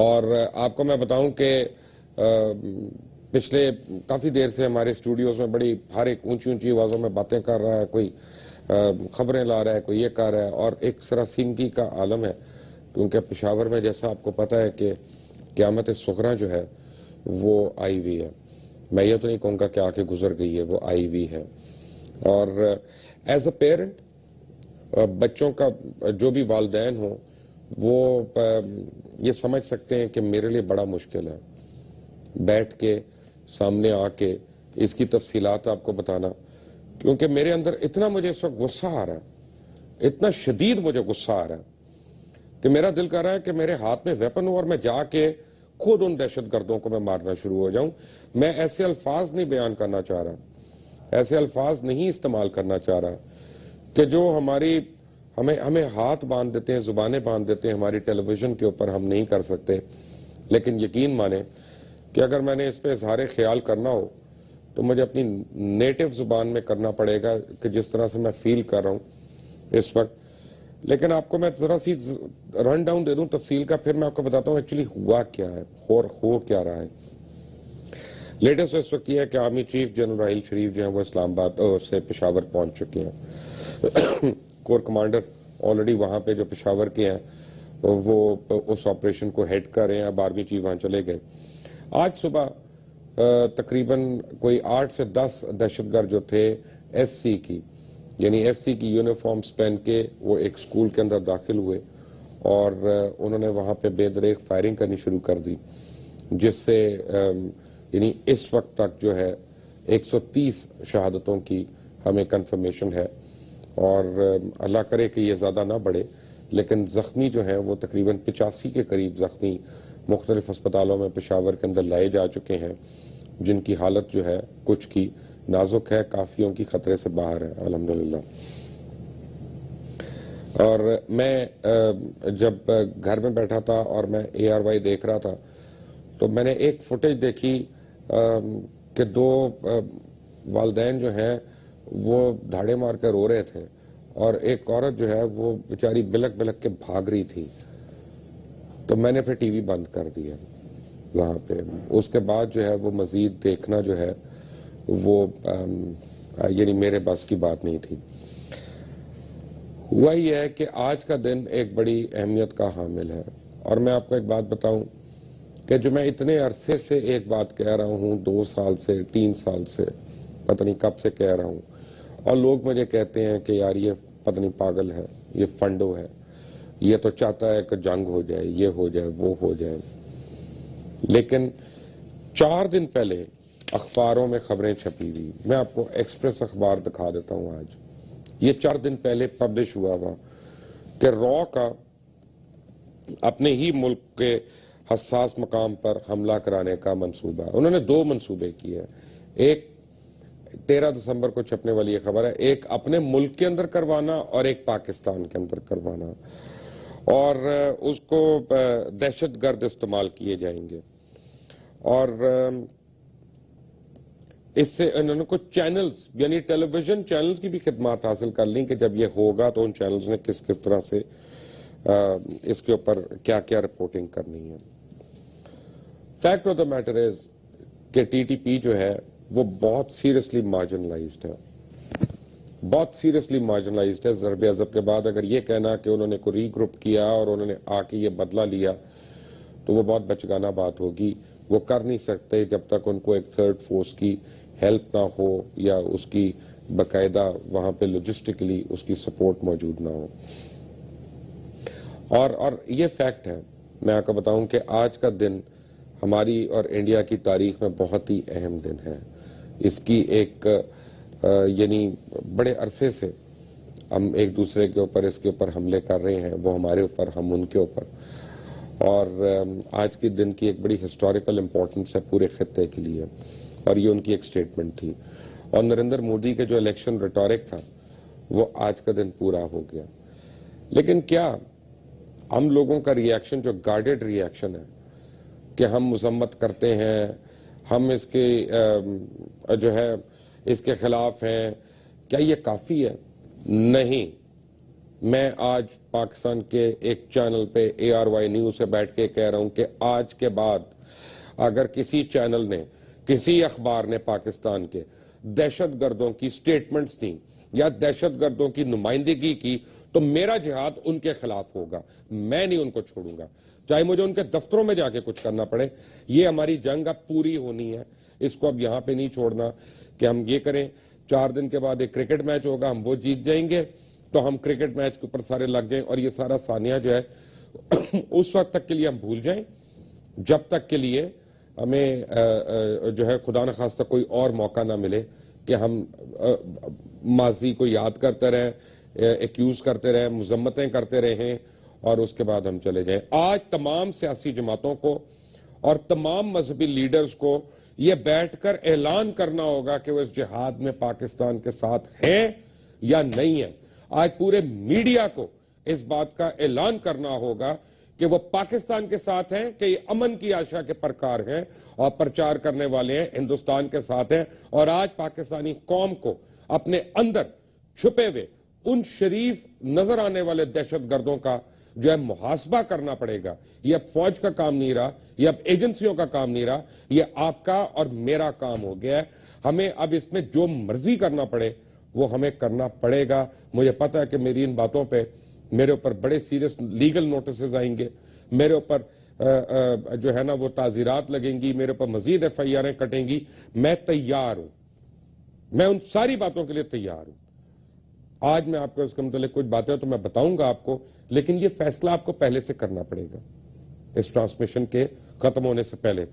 اور آپ کو میں بتاؤں کہ پچھلے کافی دیر سے ہمارے اسٹوڈیوز میں بڑی ہر ایک اونچی آوازوں میں باتیں کر رہا ہے، کوئی خبریں لا رہا ہے، کوئی یہ کر رہا ہے، اور ایک سراسیمگی کا عالم ہے، کیونکہ پشاور میں جیسا آپ کو پتا ہے کہ قیامت صغریٰ جو ہے وہ آئی ہوئی ہے. میں یہ تو نہیں کہوں گا کہ آ کے گزر گئی ہے، وہ آئی ہوئی ہے. اور ایز اے پیرنٹ بچوں کا جو بھی والدین ہوں وہ یہ سمجھ سکتے ہیں کہ میرے لیے بڑا مشکل ہے بیٹھ کے سامنے آ کے اس کی تفصیلات آپ کو بتانا، کیونکہ میرے اندر اتنا مجھے اس وقت غصہ آ رہا ہے، اتنا شدید مجھے غصہ آ رہا ہے کہ میرا دل کر رہا ہے کہ میرے ہاتھ میں ویپن ہو اور میں جا کے خود ان دہشت گردوں کو میں مارنا شروع ہو جاؤں. میں ایسے الفاظ نہیں بیان کرنا چاہ رہا، ایسے الفاظ نہیں استعمال کرنا چاہ رہا کہ جو ہمیں ہاتھ باندھ دیتے ہیں، زبانیں باندھ دیتے ہیں ہماری ٹیلی ویژن کے اوپر، ہم نہیں کر سکتے. لیکن یقین مانیں کہ اگر میں نے اس پہ اظہار خیال کرنا ہو تو مجھے اپنی نیٹو زبان میں کرنا پڑے گا کہ جس طرح سے میں فیل کر رہا ہوں اس وقت. لیکن آپ کو میں ذرا سی رن ڈاؤن دے دوں تفصیل کا، پھر میں آپ کو بتاتا ہوں ایکچولی ہوا کیا ہے، ہو کیا رہا ہے. لیٹسٹ اس وقت یہ ہے کہ army chief general Raheel Sharif جو ہیں وہ اسلام آباد سے پشاور پہنچ چکے ہیں. کور کمانڈر آلریڈی وہاں پہ جو پشاور کے ہیں وہ اس آپریشن کو ہیڈ کر رہے ہیں. اب آرمی چیف وہاں چلے گئے. آج صبح تقریباً کوئی 8 سے 10 دہشت گرد جو تھے ایف سی کی، یعنی ایف سی کی یونیفارمز پہن کے وہ ایک سکول کے اندر داخل ہوئے اور انہوں نے وہاں پہ بے دریغ فائرنگ کرنی شروع کر دی، جس سے یعنی اس وقت تک جو ہے 130 شہادتوں کی ہمیں کنفرمیشن ہے. اور اللہ کرے کہ یہ زیادہ نہ بڑھے، لیکن زخمی جو ہیں وہ تقریباً 85 کے قریب زخمی مختلف اسپتالوں میں پشاور کے اندر لائے جا چکے ہیں، جن کی حالت جو ہے کچھ کی نازک ہے، کافیوں کی خطرے سے باہر ہے الحمدللہ. اور میں جب گھر میں بیٹھا تھا اور میں ARY دیکھ رہا تھا تو میں نے ایک فوٹیج دیکھی کہ 2 والدین جو ہیں وہ دھاڑے مار کے رو رہے تھے اور ایک عورت جو ہے وہ بیچاری بلک بلک کے بھاگ رہی تھی. تو میں نے پھر ٹی وی بند کر دیا وہاں پہ. اس کے بعد جو ہے وہ مزید دیکھنا جو ہے وہ یعنی میرے بس کی بات نہیں تھی. ہوا یہ ہے کہ آج کا دن ایک بڑی اہمیت کا حامل ہے. اور میں آپ کو ایک بات بتاؤں کہ جو میں اتنے عرصے سے ایک بات کہہ رہا ہوں، 2 سال سے 3 سال سے پتہ نہیں کب سے کہہ رہا ہوں، اور لوگ مجھے کہتے ہیں کہ یار یہ پتہ نہیں پاگل ہے، یہ فنڈو ہے، یہ تو چاہتا ہے کہ جنگ ہو جائے، یہ ہو جائے، وہ ہو جائے. لیکن 4 دن پہلے اخباروں میں خبریں چھپی ہوئی، میں آپ کو ایکسپریس اخبار دکھا دیتا ہوں آج. یہ 4 دن پہلے پبلش ہوا کہ رو کا اپنے ہی ملک کے حساس مقام پر حملہ کرانے کا منصوبہ. انہوں نے 2 منصوبے کیے ہیں. ایک 13 دسمبر کو چھپنے والی یہ خبر ہے، ایک اپنے ملک کے اندر کروانا اور ایک پاکستان کے اندر کروانا، اور اس کو دہشت گرد استعمال کیے جائیں گے. اور اس سے انہوں نے کچھ چینلز یعنی ٹیلی ویژن چینلز کی بھی خدمات حاصل کر لیں کہ جب یہ ہوگا تو ان چینلز نے کس طرح سے اس کے اوپر کیا کیا رپورٹنگ کرنی ہے. Fact of the matter is کہ TTP جو ہے وہ بہت سیریسلی مارجنلائزڈ ہے، بہت سیریسلی مارجنلائزڈ ہے. ضرب عضب کے بعد اگر یہ کہنا کہ انہوں نے کو ری گروپ کیا اور انہوں نے آ کے یہ بدلہ لیا تو وہ بہت بچگانہ بات ہوگی. وہ کر نہیں سکتے جب تک ان کو ایک تھرڈ فورس کی ہیلپ نہ ہو یا اس کی باقاعدہ وہاں پہ لوجسٹکلی اس کی سپورٹ موجود نہ ہو. اور یہ فیکٹ ہے. میں آپ کو بتاؤں کہ آج کا دن ہماری اور انڈیا کی تاریخ میں بہت ہی اہم دن ہے. اس کی ایک یعنی بڑے عرصے سے ہم ایک دوسرے کے اوپر اس کے اوپر حملے کر رہے ہیں، وہ ہمارے اوپر، ہم ان کے اوپر. اور آج کے دن کی ایک بڑی ہسٹوریکل امپورٹنس ہے پورے خطے کے لیے، اور یہ ان کی ایک سٹیٹمنٹ تھی. اور نریندر مودی کے جو الیکشن ریٹورک تھا وہ آج کا دن پورا ہو گیا. لیکن کیا ہم لوگوں کا ریاکشن جو گارڈڈ ریاکشن ہے کہ ہم مذمت کرتے ہیں، ہم اس کے جو ہے اس کے خلاف ہیں، کیا یہ کافی ہے؟ نہیں. میں آج پاکستان کے ایک چینل پہ ARY نیوز سے بیٹھ کے کہہ رہا ہوں کہ آج کے بعد اگر کسی چینل نے کسی اخبار نے پاکستان کے دہشت گردوں کی سٹیٹمنٹس دی یا دہشت گردوں کی نمائندگی کی تو میرا جہاد ان کے خلاف ہوگا. میں نہیں ان کو چھوڑوں گا, چاہے مجھے ان کے دفتروں میں جا کے کچھ کرنا پڑے. یہ ہماری جنگ اب پوری ہونی ہے, اس کو اب یہاں پہ نہیں چھوڑنا کہ ہم یہ کریں 4 دن کے بعد ایک کرکٹ میچ ہوگا, ہم وہ جیت جائیں گے تو ہم کرکٹ میچ کے اوپر سارے لگ جائیں اور یہ سارا ثانیہ جو ہے اس وقت تک کے لیے ہم بھول جائیں جب تک کے لیے ہمیں جو ہے خدا نخواستہ کوئی اور موقع نہ ملے کہ ہم ماضی کو یاد کرتے رہیں, ایکیوز کرتے رہیں, مذمتیں کرتے رہیں اور اس کے بعد ہم چلے جائیں. آج تمام سیاسی جماعتوں کو اور تمام مذہبی لیڈرز کو یہ بیٹھ کر اعلان کرنا ہوگا کہ وہ اس جہاد میں پاکستان کے ساتھ ہیں یا نہیں ہیں. آج پورے میڈیا کو اس بات کا اعلان کرنا ہوگا کہ وہ پاکستان کے ساتھ ہیں, کہ یہ امن کی آشا کے پرکار ہیں اور پرچار کرنے والے ہیں, ہندوستان کے ساتھ ہیں. اور آج پاکستانی قوم کو اپنے اندر چھپے ہوئے ان شریف نظر آنے والے دہشت گردوں کا جو ہے محاسبہ کرنا پڑے گا. یہ اب فوج کا کام نہیں رہا, یہ اب ایجنسیوں کا کام نہیں رہا, یہ آپ کا اور میرا کام ہو گیا ہے. ہمیں اب اس میں جو مرضی کرنا پڑے وہ ہمیں کرنا پڑے گا. مجھے پتا ہے کہ میری ان باتوں پہ میرے اوپر بڑے سیریس لیگل نوٹسز آئیں گے, میرے اوپر جو ہے نا وہ تعزیرات لگیں گی, میرے اوپر مزید FIRیں کٹیں گی. میں تیار ہوں, میں ان ساری باتوں کے لیے تیار ہوں. آج میں آپ کو اس کے متعلق کچھ باتیں تو میں بتاؤں گا آپ کو, لیکن یہ فیصلہ آپ کو پہلے سے کرنا پڑے گا اس ٹرانسمیشن کے ختم ہونے سے پہلے.